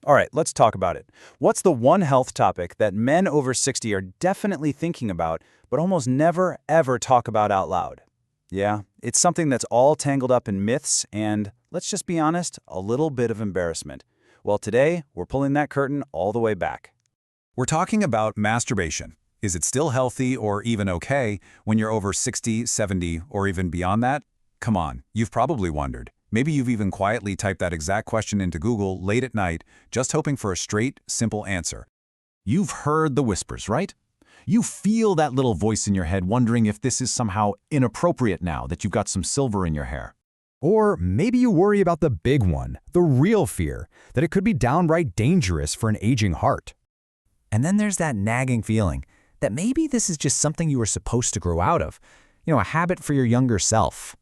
All right, let's talk about it. What's the one health topic that men over 60 are definitely thinking about, but almost never, ever talk about out loud? Yeah, it's something that's all tangled up in myths and, let's just be honest, a little bit of embarrassment. Well, today, we're pulling that curtain all the way back. We're talking about masturbation. Is it still healthy or even okay when you're over 60, 70, or even beyond that? Come on, you've probably wondered. Maybe you've even quietly typed that exact question into Google late at night, just hoping for a straight, simple answer. You've heard the whispers, right? You feel that little voice in your head wondering if this is somehow inappropriate now that you've got some silver in your hair. Or maybe you worry about the big one, the real fear, that it could be downright dangerous for an aging heart. And then there's that nagging feeling that maybe this is just something you were supposed to grow out of, a habit for your younger self.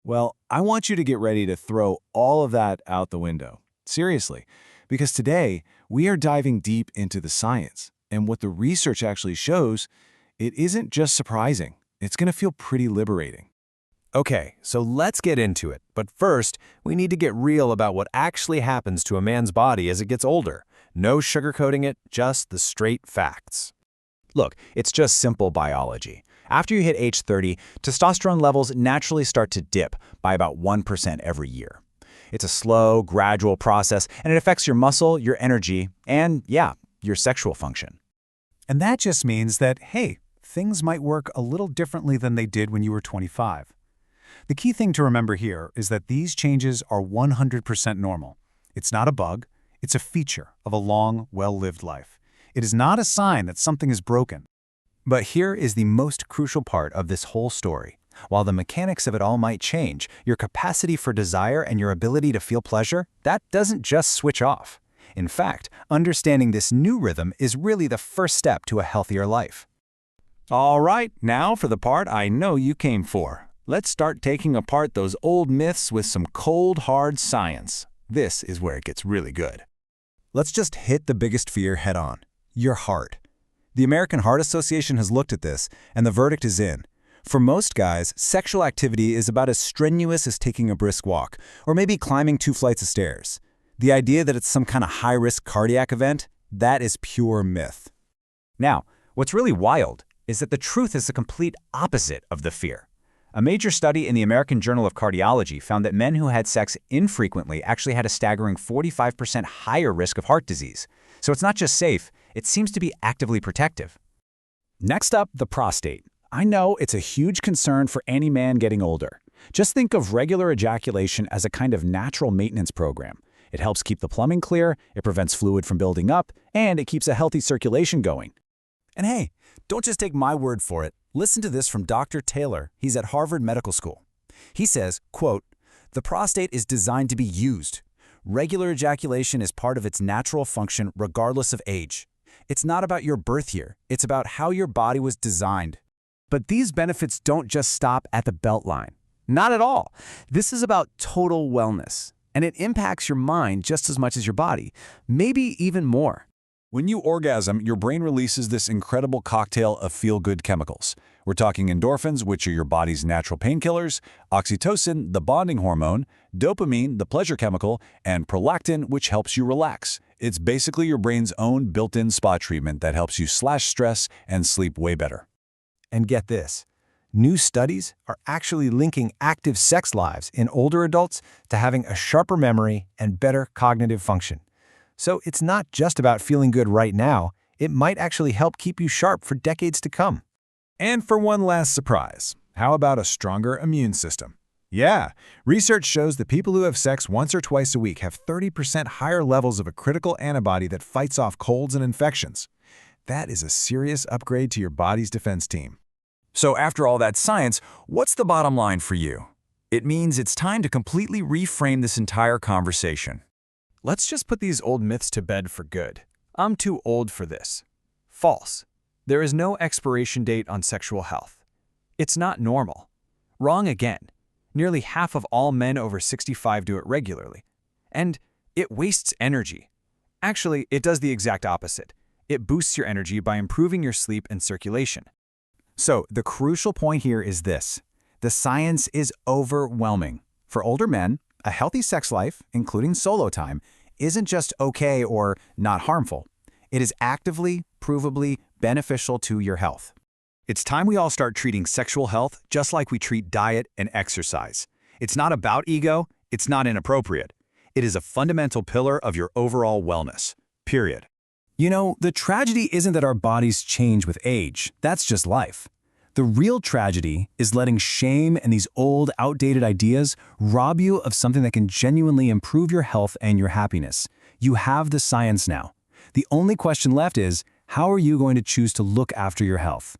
Well, I want you to get ready to throw all of that out the window. Seriously, because today we are diving deep into the science. And what the research actually shows, it isn't just surprising. It's going to feel pretty liberating. Okay, so let's get into it. But first, we need to get real about what actually happens to a man's body as it gets older. No sugarcoating it, just the straight facts. Look, it's just simple biology. After you hit age 30, testosterone levels naturally start to dip by about 1% every year. It's a slow, gradual process, and it affects your muscle, your energy, and, your sexual function. And that just means that, hey, things might work a little differently than they did when you were 25. The key thing to remember here is that these changes are 100% normal. It's not a bug, it's a feature of a long, well-lived life. It is not a sign that something is broken. But here is the most crucial part of this whole story. While the mechanics of it all might change, your capacity for desire and your ability to feel pleasure, that doesn't just switch off. In fact, understanding this new rhythm is really the first step to a healthier life. All right, now for the part I know you came for. Let's start taking apart those old myths with some cold, hard science. This is where it gets really good. Let's just hit the biggest fear head on, your heart. The American Heart Association has looked at this, and the verdict is in. For most guys, sexual activity is about as strenuous as taking a brisk walk, or maybe climbing 2 flights of stairs. The idea that it's some kind of high-risk cardiac event, that is pure myth. Now, what's really wild is that the truth is the complete opposite of the fear. A major study in the American Journal of Cardiology found that men who had sex infrequently actually had a staggering 45% higher risk of heart disease. So it's not just safe, it seems to be actively protective. Next up, the prostate. I know it's a huge concern for any man getting older. Just think of regular ejaculation as a kind of natural maintenance program. It helps keep the plumbing clear, it prevents fluid from building up, and it keeps a healthy circulation going. And hey, don't just take my word for it. Listen to this from Dr. Taylor. He's at Harvard Medical School. He says, quote, "The prostate is designed to be used. Regular ejaculation is part of its natural function regardless of age. It's not about your birth year. It's about how your body was designed." But these benefits don't just stop at the belt line. Not at all. This is about total wellness, and it impacts your mind just as much as your body, maybe even more. When you orgasm, your brain releases this incredible cocktail of feel-good chemicals. We're talking endorphins, which are your body's natural painkillers, oxytocin, the bonding hormone, dopamine, the pleasure chemical, and prolactin, which helps you relax. It's basically your brain's own built-in spa treatment that helps you slash stress and sleep way better. And get this, new studies are actually linking active sex lives in older adults to having a sharper memory and better cognitive function. So it's not just about feeling good right now, it might actually help keep you sharp for decades to come. And for one last surprise, how about a stronger immune system? Yeah, research shows that people who have sex once or twice a week have 30% higher levels of a critical antibody that fights off colds and infections. That is a serious upgrade to your body's defense team. So after all that science, what's the bottom line for you? It means it's time to completely reframe this entire conversation. Let's just put these old myths to bed for good. I'm too old for this. False. There is no expiration date on sexual health. It's not normal. Wrong again. Nearly half of all men over 65 do it regularly. And it wastes energy. Actually, it does the exact opposite. It boosts your energy by improving your sleep and circulation. So the crucial point here is this. The science is overwhelming. For older men, a healthy sex life, including solo time, isn't just okay or not harmful. It is actively, provably beneficial to your health. It's time we all start treating sexual health just like we treat diet and exercise. It's not about ego, it's not inappropriate. It is a fundamental pillar of your overall wellness. Period. You know, the tragedy isn't that our bodies change with age. That's just life. The real tragedy is letting shame and these old, outdated ideas rob you of something that can genuinely improve your health and your happiness. You have the science now. The only question left is, how are you going to choose to look after your health?